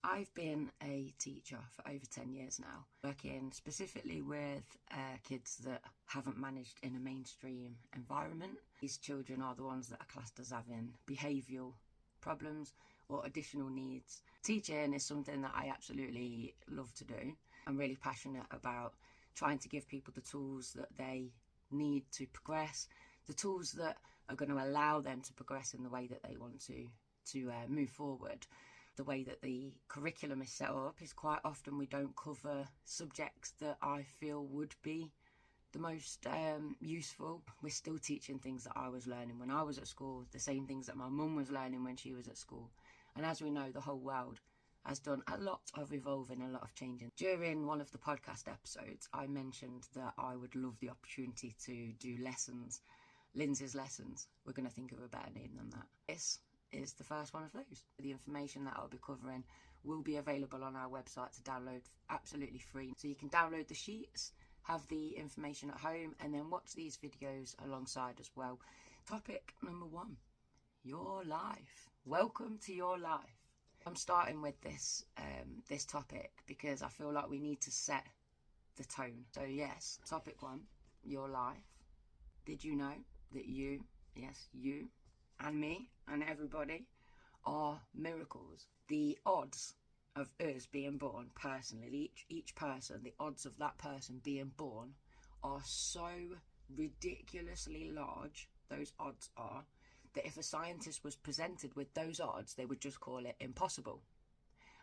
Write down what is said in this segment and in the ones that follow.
I've been a teacher for over 10 years now, working specifically with kids that haven't managed in a mainstream environment. These children are the ones that are classed as having behavioural problems or additional needs. Teaching is something that I absolutely love to do. I'm really passionate about trying to give people the tools that they need to progress, the tools that are going to allow them to progress in the way that they want to move forward. The way that the curriculum is set up is quite often we don't cover subjects that I feel would be the most useful. We're still teaching things that I was learning when I was at school, the same things that my mum was learning when she was at school. And as we know, the whole world has done a lot of evolving, a lot of changing. During one of the podcast episodes, I mentioned that I would love the opportunity to do lessons, Lindzi's lessons. We're going to think of a better name than that. This is the first one of those. The information that I'll be covering will be available on our website to download absolutely free. So you can download the sheets, have the information at home, and then watch these videos alongside as well. Topic number 1, your life. Welcome to your life. I'm starting with this topic because I feel like we need to set the tone. So yes, topic 1, your life. Did you know that you, yes, you and me and everybody are miracles? The odds of us being born personally, each person, the odds of that person being born are so ridiculously large, those odds are, that if a scientist was presented with those odds, they would just call it impossible.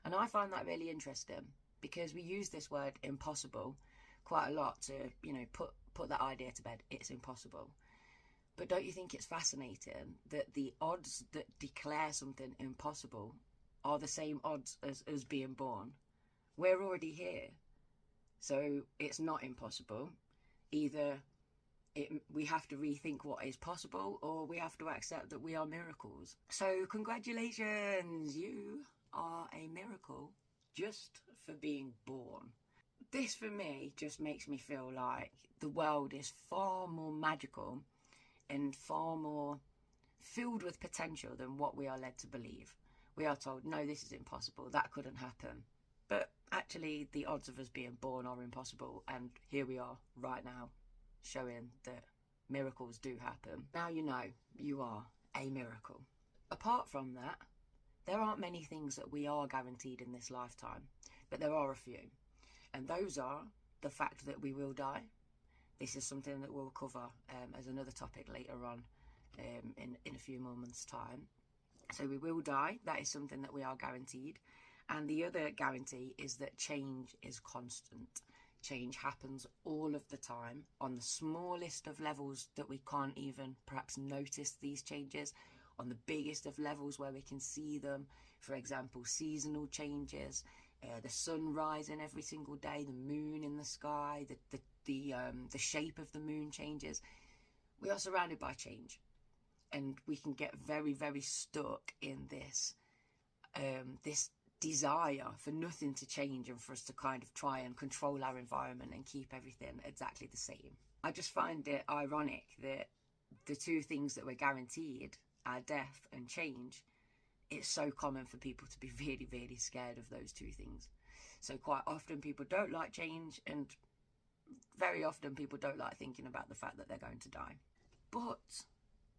And I find that really interesting because we use this word impossible quite a lot to, put that idea to bed. It's impossible. But don't you think it's fascinating that the odds that declare something impossible are the same odds as us being born? We're already here. So it's not impossible. Either we have to rethink what is possible, or we have to accept that we are miracles. So congratulations, you are a miracle just for being born. This for me just makes me feel like the world is far more magical and far more filled with potential than what we are led to believe. We are told, no, this is impossible, that couldn't happen. But actually the odds of us being born are impossible, and here we are right now showing that miracles do happen. Now you know you are a miracle. Apart from that, there aren't many things that we are guaranteed in this lifetime, but there are a few. And those are the fact that we will die. This is something that we'll cover as another topic later on in a few moments' time. So we will die. That is something that we are guaranteed. And the other guarantee is that change is constant. Change happens all of the time on the smallest of levels that we can't even perhaps notice these changes, on the biggest of levels where we can see them. For example, seasonal changes, the sun rising every single day, the moon in the sky, the shape of the moon changes. We are surrounded by change, and we can get very, very stuck in this desire for nothing to change and for us to kind of try and control our environment and keep everything exactly the same. I just find it ironic that the two things that we're guaranteed are death and change. It's so common for people to be really, really scared of those two things. So quite often people don't like change, and very often people don't like thinking about the fact that they're going to die. But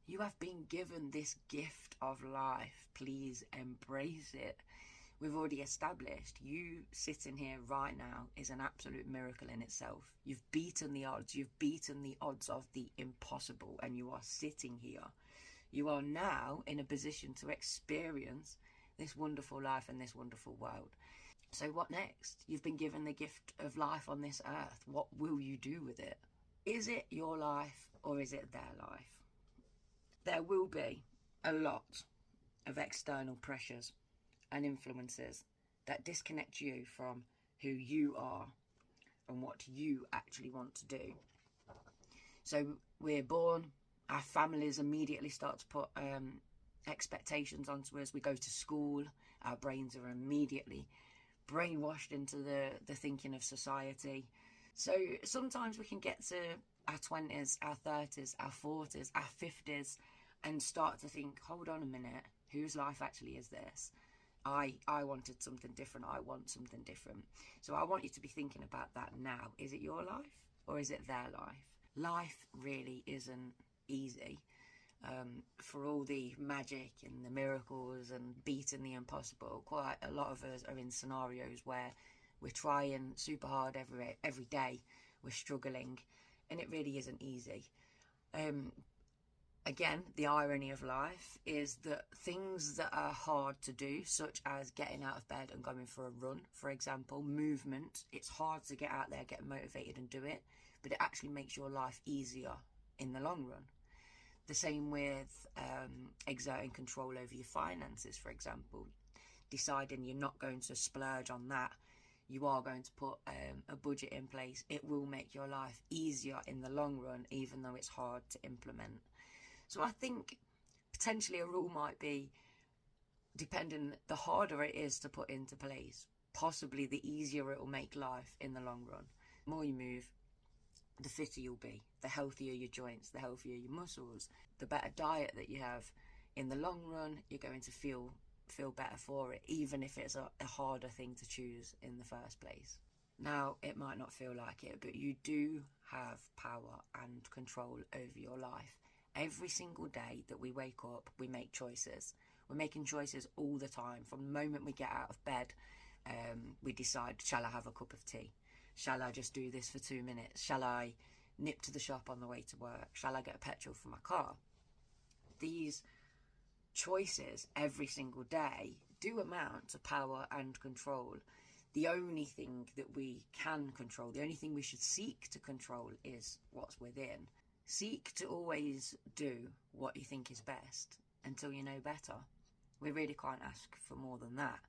you have been given this gift of life. Please embrace it. We've already established you sitting here right now is an absolute miracle in itself. You've beaten the odds. You've beaten the odds of the impossible, and you are sitting here. You are now in a position to experience this wonderful life and this wonderful world. So what next? You've been given the gift of life on this earth. What will you do with it? Is it your life or is it their life? There will be a lot of external pressures and influences that disconnect you from who you are and what you actually want to do. So we're born, our families immediately start to put expectations onto us. We go to school, our brains are immediately brainwashed into the thinking of society. So sometimes we can get to our 20s, our 30s, our 40s, our 50s and start to think, hold on a minute, whose life actually is this? I wanted something different. I want something different. So I want you to be thinking about that now. Is it your life or is it their life? Life really isn't easy. For all the magic and the miracles and beating the impossible, quite a lot of us are in scenarios where we're trying super hard every day, we're struggling, and it really isn't easy. Again, the irony of life is that things that are hard to do, such as getting out of bed and going for a run, for example, movement, it's hard to get out there, get motivated and do it, but it actually makes your life easier in the long run. The same with exerting control over your finances, for example. Deciding you're not going to splurge on that, you are going to put a budget in place. It will make your life easier in the long run, even though it's hard to implement. So I think potentially a rule might be, depending, the harder it is to put into place, possibly the easier it will make life in the long run. The more you move, the fitter you'll be, the healthier your joints, the healthier your muscles, the better diet that you have. In the long run, you're going to feel better for it, even if it's a harder thing to choose in the first place. Now, it might not feel like it, but you do have power and control over your life. Every single day that we wake up, we make choices. We're making choices all the time. From the moment we get out of bed, we decide, shall I have a cup of tea? Shall I just do this for 2 minutes? Shall I nip to the shop on the way to work? Shall I get a petrol for my car? These choices every single day do amount to power and control. The only thing that we can control, the only thing we should seek to control, is what's within. Seek to always do what you think is best until you know better. We really can't ask for more than that.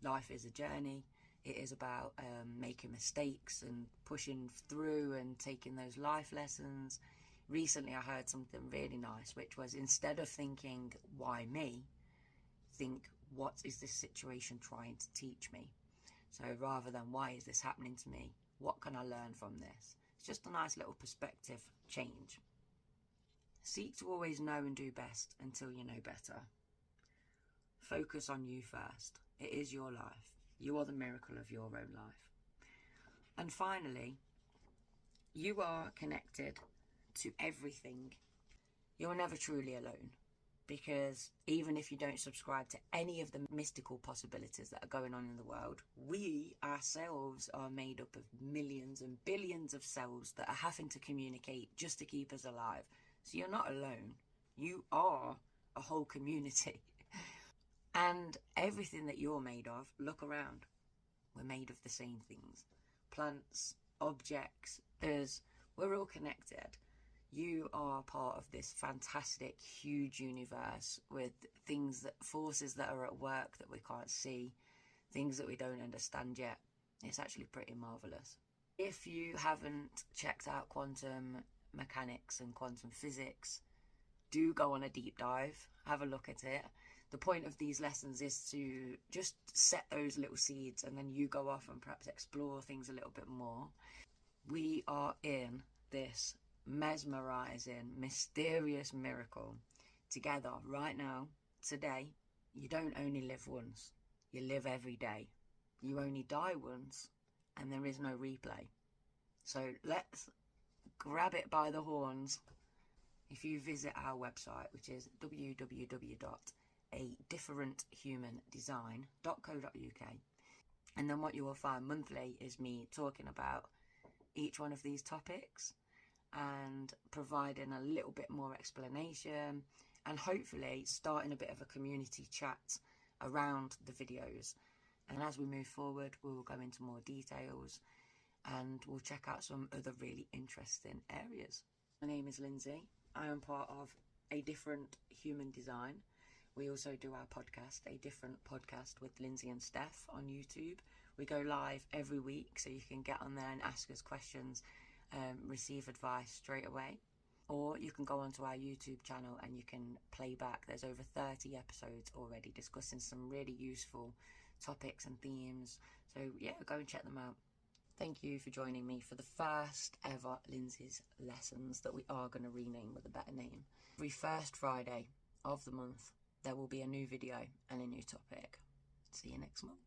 Life is a journey. It is about making mistakes and pushing through and taking those life lessons. Recently I heard something really nice, which was, instead of thinking, why me, think, what is this situation trying to teach me? So rather than, why is this happening to me, what can I learn from this? It's just a nice little perspective change. Seek to always know and do best until you know better. Focus on you first. It is your life. You are the miracle of your own life. And finally, you are connected to everything. You're never truly alone, because even if you don't subscribe to any of the mystical possibilities that are going on in the world, we ourselves are made up of millions and billions of cells that are having to communicate just to keep us alive. So you're not alone. You are a whole community. And everything that you're made of, look around. We're made of the same things. Plants, objects, we're all connected. You are part of this fantastic, huge universe with forces that are at work that we can't see, things that we don't understand yet. It's actually pretty marvellous. If you haven't checked out quantum mechanics and quantum physics, do go on a deep dive, have a look at it. The point of these lessons is to just set those little seeds, and then you go off and perhaps explore things a little bit more. We are in this mesmerizing, mysterious miracle together right now, today. You don't only live once, you live every day. You only die once, and there is no replay. So let's grab it by the horns. If you visit our website, which is www.adifferenthumandesign.co.uk, and then what you will find monthly is me talking about each one of these topics and providing a little bit more explanation, and hopefully starting a bit of a community chat around the videos. And as we move forward, we'll go into more details and we'll check out some other really interesting areas. My name is Lindsay. I am part of A Different Human Design. We also do our podcast, A Different Podcast with Lindzi and Steph, on YouTube. We go live every week, so you can get on there and ask us questions, receive advice straight away. Or you can go onto our YouTube channel and you can play back. There's over 30 episodes already discussing some really useful topics and themes. So yeah, go and check them out. Thank you for joining me for the first ever Lindzi's Lessons that we are going to rename with a better name. Every first Friday of the month, there will be a new video and a new topic. See you next month.